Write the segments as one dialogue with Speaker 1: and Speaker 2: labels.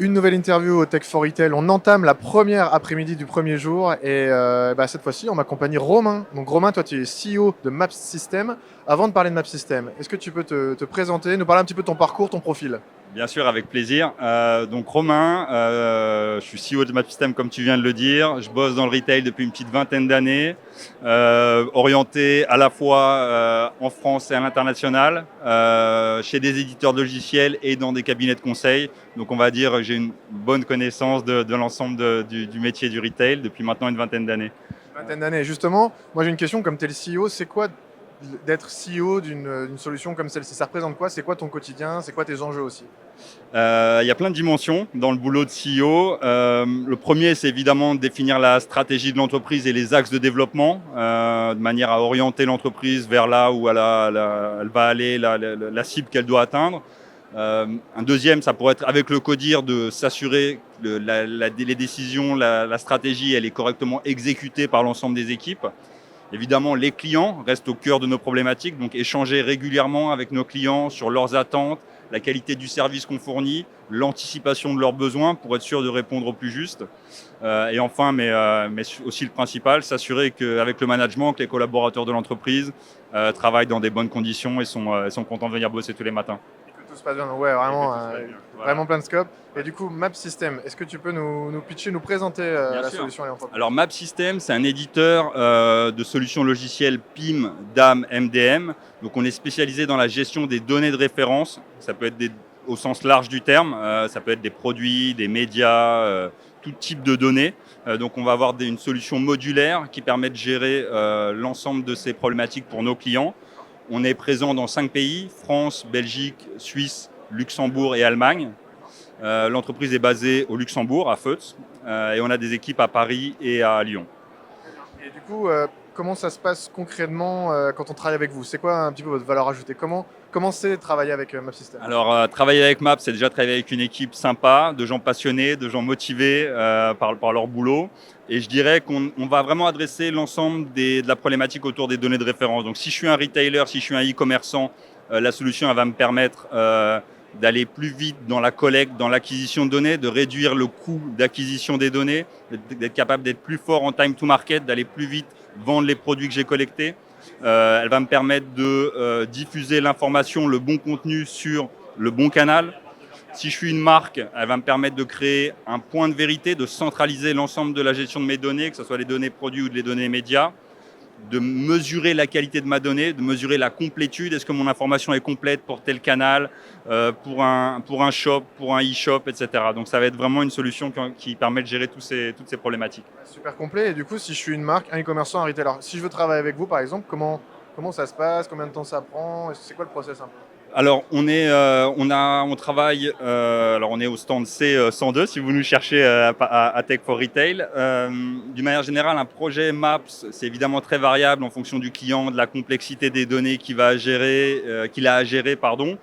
Speaker 1: Une nouvelle interview au Tech for Retail. On entame la première après-midi du premier jour et cette fois-ci, on m'accompagne Romain. Donc Romain, toi, tu es CEO de Maps System. Avant de parler de Maps System, est-ce que tu peux te présenter, nous parler un petit peu de ton parcours, ton profil?
Speaker 2: Bien sûr, avec plaisir. Donc Romain, je suis CEO de MapSystem comme tu viens de le dire. Je bosse dans le retail depuis une petite vingtaine d'années, orienté à la fois en France et à l'international, chez des éditeurs de logiciels et dans des cabinets de conseil. Donc on va dire que j'ai une bonne connaissance de l'ensemble du métier du retail depuis maintenant une vingtaine d'années.
Speaker 1: Vingtaine d'années. Justement, moi j'ai une question, comme tu es le CEO, c'est quoi d'être CEO d'une solution comme celle-ci? Ça représente quoi? C'est quoi ton quotidien? C'est quoi tes enjeux aussi?
Speaker 2: Il y a plein de dimensions dans le boulot de CEO. Le premier, c'est évidemment de définir la stratégie de l'entreprise et les axes de développement, de manière à orienter l'entreprise vers là où elle va aller, la cible qu'elle doit atteindre. Un deuxième, ça pourrait être avec le CODIR de s'assurer que les décisions, la stratégie, elle est correctement exécutée par l'ensemble des équipes. Évidemment, les clients restent au cœur de nos problématiques, donc échanger régulièrement avec nos clients sur leurs attentes, la qualité du service qu'on fournit, l'anticipation de leurs besoins pour être sûr de répondre au plus juste. Et enfin, mais aussi le principal, s'assurer qu'avec le management, que les collaborateurs de l'entreprise travaillent dans des bonnes conditions et sont contents de venir bosser tous les matins.
Speaker 1: Tout se passe bien. Donc, ouais,
Speaker 2: Et que
Speaker 1: vraiment,
Speaker 2: tout se passe bien.
Speaker 1: vraiment
Speaker 2: Voilà.
Speaker 1: plein de scope. Et
Speaker 2: Ouais.
Speaker 1: du coup, Map System, est-ce que tu peux nous pitcher, nous présenter
Speaker 2: Bien
Speaker 1: la
Speaker 2: sûr.
Speaker 1: solution et l'entreprise?
Speaker 2: Alors MapSystem, c'est un éditeur de solutions logicielles PIM, DAM, MDM. Donc on est spécialisé dans la gestion des données de référence. Ça peut être au sens large du terme, ça peut être des produits, des médias, tout type de données. Donc on va avoir une solution modulaire qui permet de gérer l'ensemble de ces problématiques pour nos clients. On est présent dans 5 pays, France, Belgique, Suisse, Luxembourg et Allemagne. L'entreprise est basée au Luxembourg, à Feutz, et on a des équipes à Paris et à Lyon.
Speaker 1: Et du coup, comment ça se passe concrètement quand on travaille avec vous? C'est quoi un petit peu votre valeur ajoutée? Comment c'est de travailler avec Map System?
Speaker 2: Alors, travailler avec Map, c'est déjà travailler avec une équipe sympa, de gens passionnés, de gens motivés par leur boulot. Et je dirais qu'on va vraiment adresser l'ensemble de la problématique autour des données de référence. Donc, si je suis un retailer, si je suis un e-commerçant, la solution elle va me permettre d'aller plus vite dans la collecte, dans l'acquisition de données, de réduire le coût d'acquisition des données, d'être capable d'être plus fort en time to market, d'aller plus vite vendre les produits que j'ai collectés. Elle va me permettre de diffuser l'information, le bon contenu sur le bon canal. Si je suis une marque, elle va me permettre de créer un point de vérité, de centraliser l'ensemble de la gestion de mes données, que ce soit les données produits ou les données médias, de mesurer la qualité de ma donnée, de mesurer la complétude. Est-ce que mon information est complète pour tel canal, pour un shop, pour un e-shop, etc. Donc ça va être vraiment une solution qui permet de gérer toutes ces problématiques.
Speaker 1: Super complet. Et du coup, si je suis une marque, un e-commerçant, un retailer, si je veux travailler avec vous, par exemple, comment ça se passe? Combien de temps ça prend? C'est quoi le process un peu?
Speaker 2: Alors, on travaille. Alors, on est au stand C102 si vous nous cherchez à Tech for Retail. D'une manière générale, un projet Maps, c'est évidemment très variable en fonction du client, de la complexité des données qu'il a à gérer, pardon,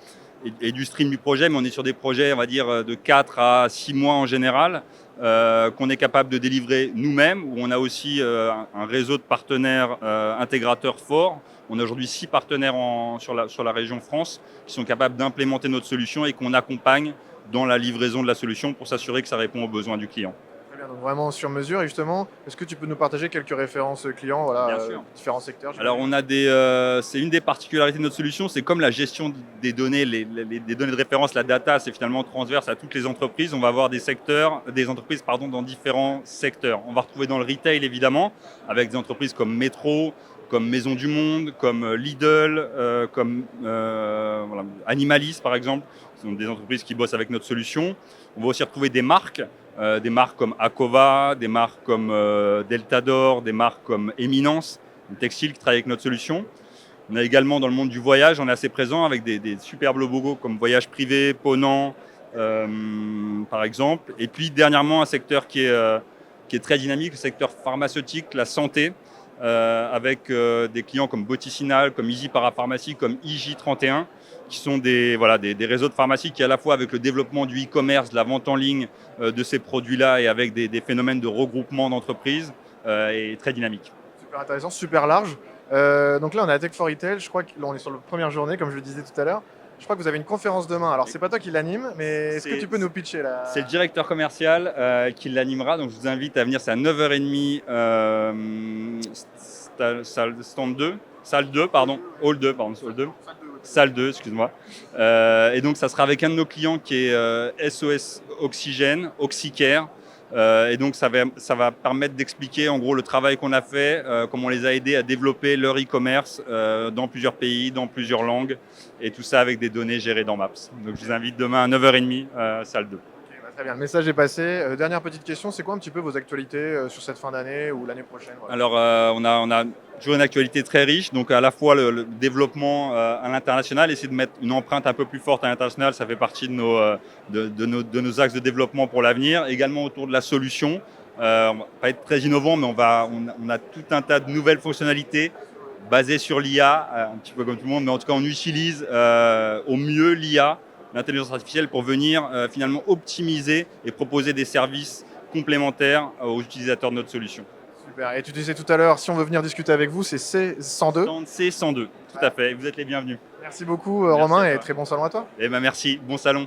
Speaker 2: et du stream du projet. Mais on est sur des projets, on va dire, de 4 à 6 mois en général, qu'on est capable de délivrer nous-mêmes, où on a aussi un réseau de partenaires intégrateurs forts. On a aujourd'hui 6 partenaires sur la région France qui sont capables d'implémenter notre solution et qu'on accompagne dans la livraison de la solution pour s'assurer que ça répond aux besoins du client.
Speaker 1: Très bien, donc vraiment sur mesure. Et justement, est-ce que tu peux nous partager quelques références clients,
Speaker 2: Bien
Speaker 1: voilà,
Speaker 2: sûr.
Speaker 1: différents secteurs,
Speaker 2: Alors,
Speaker 1: j'imagine?
Speaker 2: c'est une des particularités de notre solution, c'est comme la gestion des données, des données de référence, la data, c'est finalement transverse à toutes les entreprises. On va avoir des entreprises pardon, dans différents secteurs. On va retrouver dans le retail évidemment, avec des entreprises comme Metro, comme Maison du Monde, comme Lidl, comme voilà, Animalis par exemple. Ce sont des entreprises qui bossent avec notre solution. On va aussi retrouver des marques comme Acova, des marques comme Deltador, des marques comme Eminence, une textile qui travaille avec notre solution. On a également dans le monde du voyage, on est assez présent avec des superbes logos comme Voyage Privé, Ponant, par exemple. Et puis dernièrement, un secteur qui est très dynamique, le secteur pharmaceutique, la santé, avec des clients comme Boticinal, comme Easy Parapharmacie, comme IJ31, qui sont des réseaux de pharmacie qui, à la fois avec le développement du e-commerce, de la vente en ligne de ces produits-là et avec des phénomènes de regroupement d'entreprises, est très dynamique.
Speaker 1: Super intéressant, super large. Donc là, on est à Tech for Retail. Je crois que là, on est sur la première journée, comme je le disais tout à l'heure. Je crois que vous avez une conférence demain. Alors, c'est pas toi qui l'anime, mais est-ce que
Speaker 2: C'est-
Speaker 1: tu peux nous pitcher là?
Speaker 2: C'est le directeur commercial qui l'animera, donc je vous invite à venir, c'est à 9h30, stand 2, salle 2, pardon, hall 2, pardon, hall 2, salle 2, excuse-moi. Et donc ça sera avec un de nos clients qui est SOS Oxygène, Oxycare. Et donc ça va permettre d'expliquer en gros le travail qu'on a fait, comment on les a aidés à développer leur e-commerce dans plusieurs pays, dans plusieurs langues, et tout ça avec des données gérées dans Maps. Donc je vous invite demain à 9h30, salle 2.
Speaker 1: Ok, bah, très bien, le message est passé. Dernière petite question, c'est quoi un petit peu vos actualités sur cette fin d'année ou l'année prochaine? Voilà.
Speaker 2: Alors on a toujours une actualité très riche, donc à la fois le développement à l'international, essayer de mettre une empreinte un peu plus forte à l'international, ça fait partie de nos axes de développement pour l'avenir. Également autour de la solution, on va pas être très innovant, mais on a tout un tas de nouvelles fonctionnalités basées sur l'IA, un petit peu comme tout le monde, mais en tout cas on utilise au mieux l'IA, l'intelligence artificielle, pour venir finalement optimiser et proposer des services complémentaires aux utilisateurs de notre solution.
Speaker 1: Super. Et tu disais tout à l'heure, si on veut venir discuter avec vous, c'est C102.
Speaker 2: C102, tout à fait. Vous êtes les bienvenus.
Speaker 1: Merci beaucoup,
Speaker 2: Merci
Speaker 1: Romain,
Speaker 2: à
Speaker 1: et
Speaker 2: toi.
Speaker 1: très bon salon à toi.
Speaker 2: Eh ben merci, bon salon.